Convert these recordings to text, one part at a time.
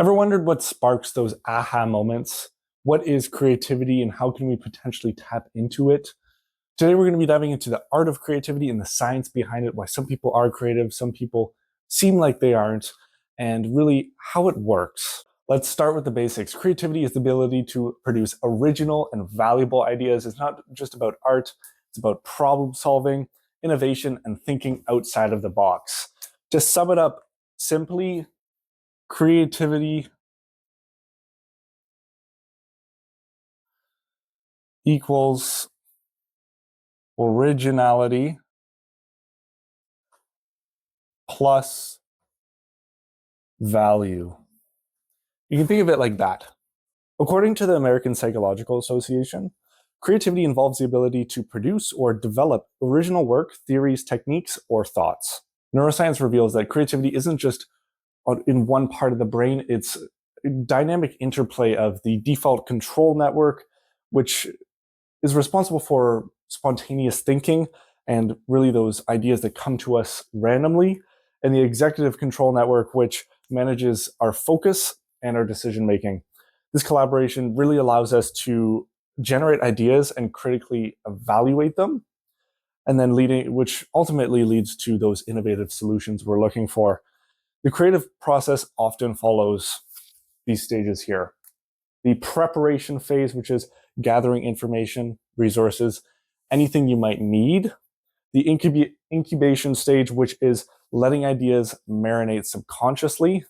Ever wondered what sparks those aha moments? What is creativity and how can we potentially tap into it? Today, we're going to be diving into the art of creativity and the science behind it, why some people are creative, some people seem like they aren't, and really how it works. Let's start with the basics. Creativity is the ability to produce original and valuable ideas. It's not just about art, it's about problem solving, innovation, and thinking outside of the box. To sum it up simply, creativity equals originality plus value. You can think of it like that. According to the American Psychological Association, creativity involves the ability to produce or develop original work, theories, techniques, or thoughts. Neuroscience reveals that creativity isn't just in one part of the brain, it's a dynamic interplay of the default control network, which is responsible for spontaneous thinking and really those ideas that come to us randomly, and the executive control network, which manages our focus and our decision making. This collaboration really allows us to generate ideas and critically evaluate them, and then which ultimately leads to those innovative solutions we're looking for. The creative process often follows these stages here. The preparation phase, which is gathering information, resources, anything you might need. The incubation stage, which is letting ideas marinate subconsciously.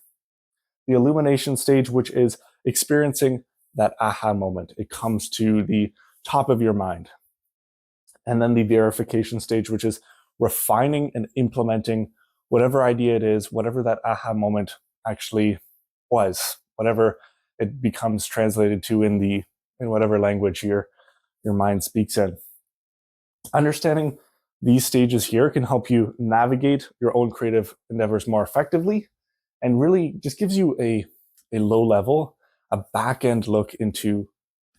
The illumination stage, which is experiencing that aha moment. It comes to the top of your mind. And then the verification stage, which is refining and implementing whatever idea it is, whatever that aha moment actually was, whatever it becomes translated to in whatever language your mind speaks in. Understanding these stages here can help you navigate your own creative endeavors more effectively, and really just gives you a low level, a back end look into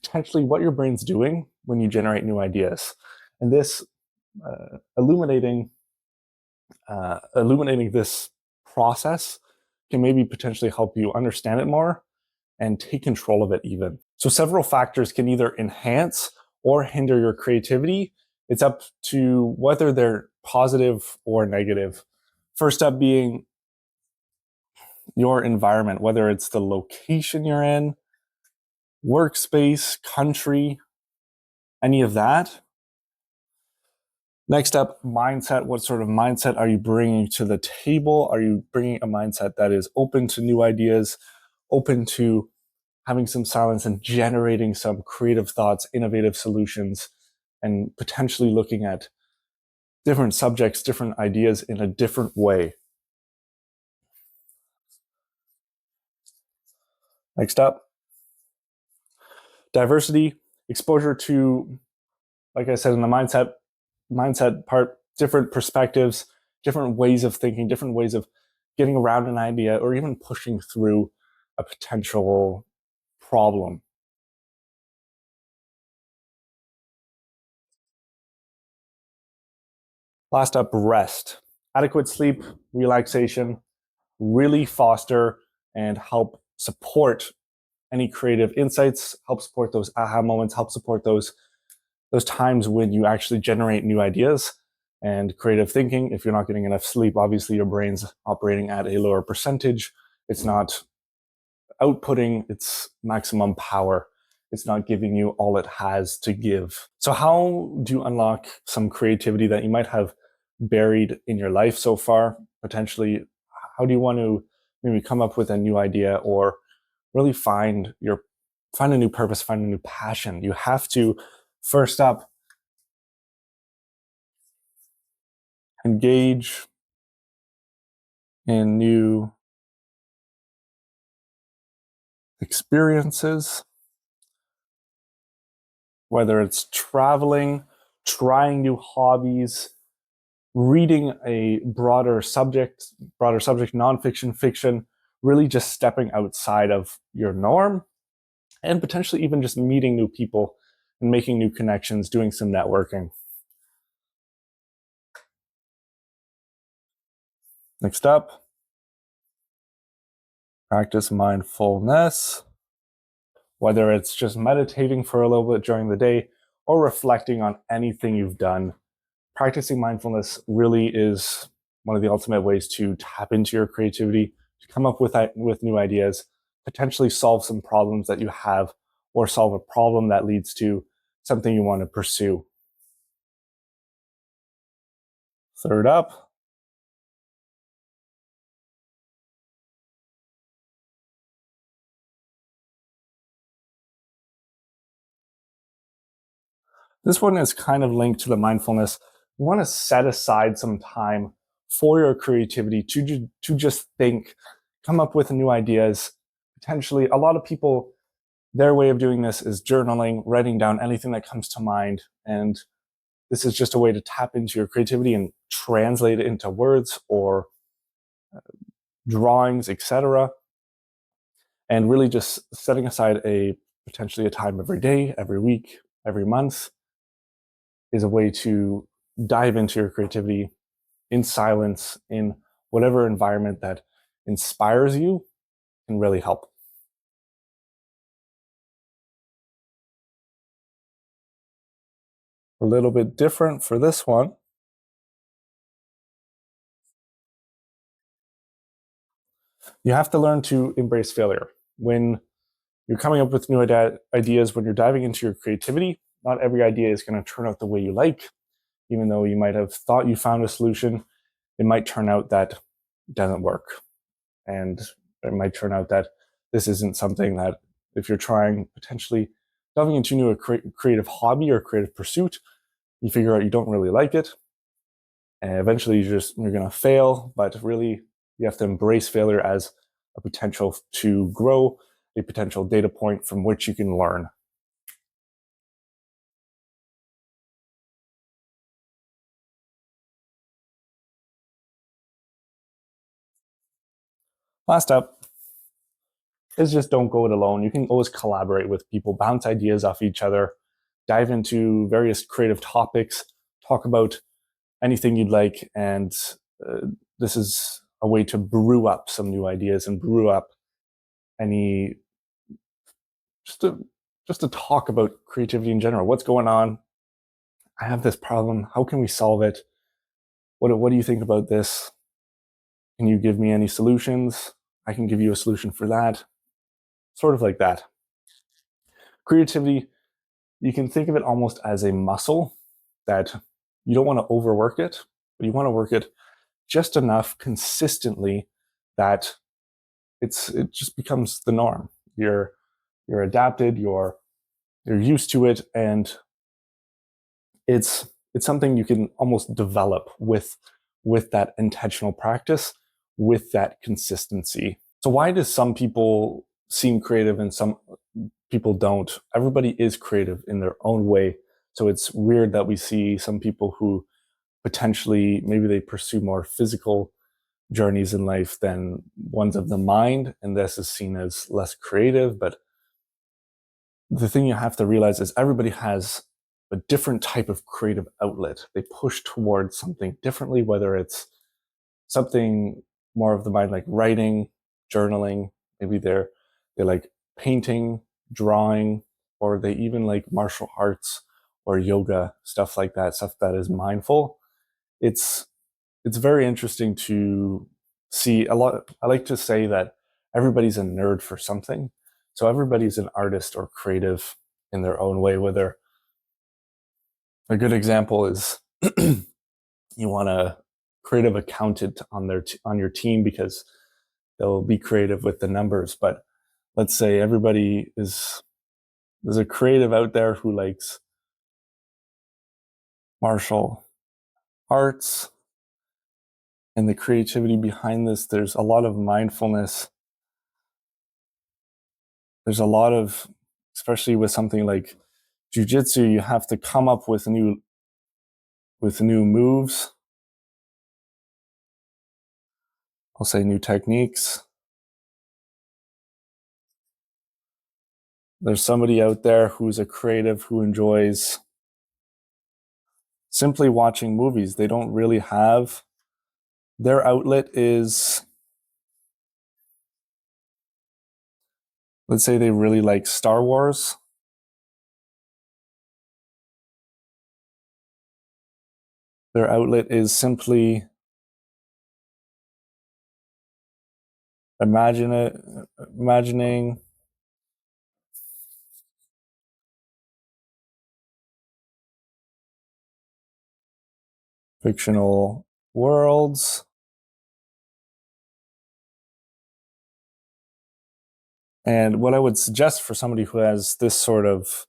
potentially what your brain's doing when you generate new ideas. And this illuminating this process can maybe potentially help you understand it more and take control of it even. So several factors can either enhance or hinder your creativity. It's up to whether they're positive or negative. First up being your environment, whether it's the location you're in, workspace, country, any of that. Next up, mindset. What sort of mindset are you bringing to the table? Are you bringing a mindset that is open to new ideas, open to having some silence and generating some creative thoughts, innovative solutions, and potentially looking at different subjects, different ideas in a different way? Next up, diversity, exposure to, like I said in the mindset part, different perspectives, different ways of thinking, different ways of getting around an idea, or even pushing through a potential problem. Last up, rest. Adequate sleep, relaxation really foster and help support any creative insights, help support those aha moments, help support those times when you actually generate new ideas and creative thinking. If you're not getting enough sleep, obviously your brain's operating at a lower percentage. It's not outputting its maximum power. It's not giving you all it has to give. So how do you unlock some creativity that you might have buried in your life so far? Potentially, how do you want to maybe come up with a new idea or really find a new purpose, find a new passion? You have to, first up, engage in new experiences, whether it's traveling, trying new hobbies, reading a broader subject, nonfiction, fiction, really just stepping outside of your norm, and potentially even just meeting new people and making new connections, doing some networking. Next up, Practice mindfulness, whether it's just meditating for a little bit during the day or reflecting on anything you've done. Practicing mindfulness really is one of the ultimate ways to tap into your creativity, to come up with new ideas, potentially solve some problems that you have, or solve a problem that leads to something you want to pursue. Third up, this one is kind of linked to the mindfulness. You want to set aside some time for your creativity to just think, come up with new ideas. Potentially, a lot of people, their way of doing this is journaling, writing down anything that comes to mind. And this is just a way to tap into your creativity and translate it into words or drawings, etc. And really just setting aside potentially a time every day, every week, every month is a way to dive into your creativity in silence, in whatever environment that inspires you, can really help. A little bit different for this one. You have to learn to embrace failure. When you're coming up with new ideas, when you're diving into your creativity, not every idea is going to turn out the way you like. Even though you might have thought you found a solution, it might turn out that it doesn't work. And it might turn out that this isn't something that, if you're trying potentially delving into a new creative hobby or creative pursuit, you figure out you don't really like it. And eventually you're going to fail, but really you have to embrace failure as a potential to grow, a potential data point from which you can learn. Last up is just don't go it alone. You can always collaborate with people, bounce ideas off each other, dive into various creative topics, talk about anything you'd like. And uh, this is a way to brew up some new ideas and brew up any just to just to talk about creativity in general. What's going on? I have this problem. How can we solve it? What do you think about this? Can you give me any solutions? I can give you a solution for that. Sort of like that. Creativity, you can think of it almost as a muscle that you don't want to overwork it, but you want to work it just enough consistently that it just becomes the norm. You're adapted, you're used to it, and it's something you can almost develop with that intentional practice, with that consistency. So why do some people seem creative and some people don't? Everybody is creative in their own way. So it's weird that we see some people who potentially maybe they pursue more physical journeys in life than ones of the mind, and this is seen as less creative. But the thing you have to realize is everybody has a different type of creative outlet. They push towards something differently, whether it's something more of the mind, like writing, journaling. Maybe they like painting, drawing, or they even like martial arts or yoga, stuff like that, stuff that is mindful. It's it's very interesting to see a lot. I like to say that everybody's a nerd for something. So everybody's an artist or creative in their own way, whether a good example is you want a creative accountant on on your team because they'll be creative with the numbers. But let's say everybody is there's a creative out there who likes martial arts and the creativity behind this. There's a lot of mindfulness. There's a lot of, especially with something like jujitsu, you have to come up with new moves. I'll say new techniques. There's somebody out there who's a creative who enjoys simply watching movies. They don't really have, their outlet is let's say they really like Star Wars. Their outlet is simply imagining fictional worlds and what I would suggest for somebody who has this sort of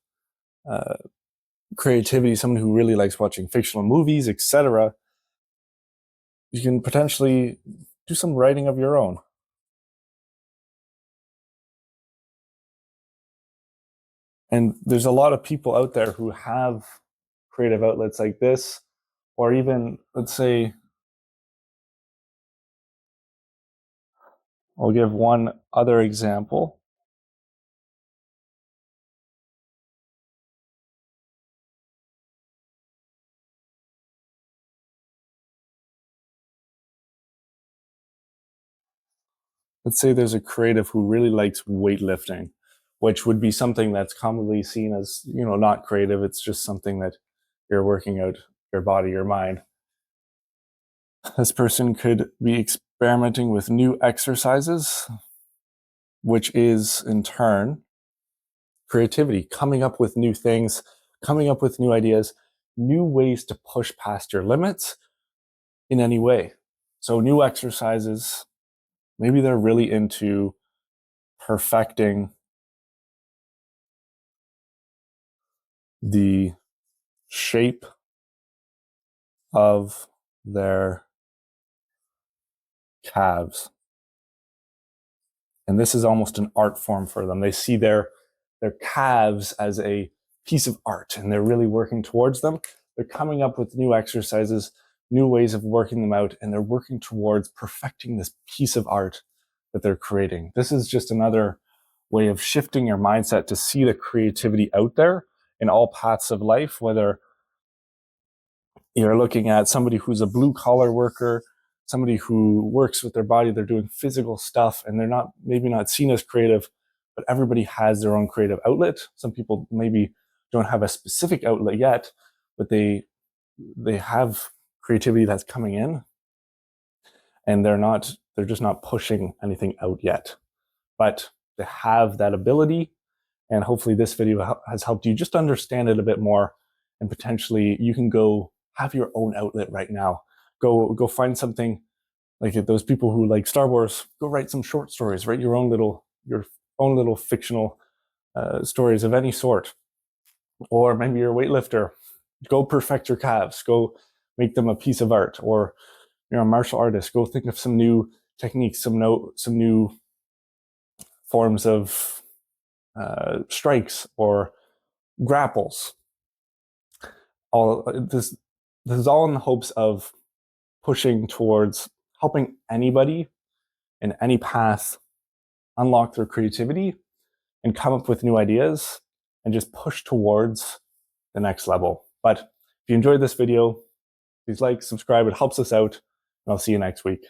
creativity, someone who really likes watching fictional movies, etc., you can potentially do some writing of your own. And there's a lot of people out there who have creative outlets like this, or even, let's say, I'll give one other example. Let's say there's a creative who really likes weightlifting, which would be something that's commonly seen as, not creative. It's just something that you're working out your body, your mind. This person could be experimenting with new exercises, which is in turn creativity, coming up with new things, coming up with new ideas, new ways to push past your limits in any way. So new exercises, maybe they're really into perfecting the shape of their calves. And this is almost an art form for them. They see their calves as a piece of art and they're really working towards them. They're coming up with new exercises, new ways of working them out, and they're working towards perfecting this piece of art that they're creating. This is just another way of shifting your mindset to see the creativity out there in all paths of life, whether you're looking at somebody who's a blue collar worker, somebody who works with their body, they're doing physical stuff and they're maybe not seen as creative, but everybody has their own creative outlet. Some people maybe don't have a specific outlet yet, but they have creativity that's coming in and they're just not pushing anything out yet, but they have that ability. And hopefully this video has helped you just understand it a bit more, and potentially you can go have your own outlet right now. Go find something like those people who like Star Wars. Go write some short stories, write your own little fictional stories of any sort. Or maybe you're a weightlifter. Go perfect your calves. Go make them a piece of art. Or you're a martial artist. Go think of some new techniques, some new forms of strikes or grapples. All this is all in the hopes of pushing towards helping anybody in any path unlock their creativity and come up with new ideas and just push towards the next level. But if you enjoyed this video, please like, subscribe. It helps us out. And I'll see you next week.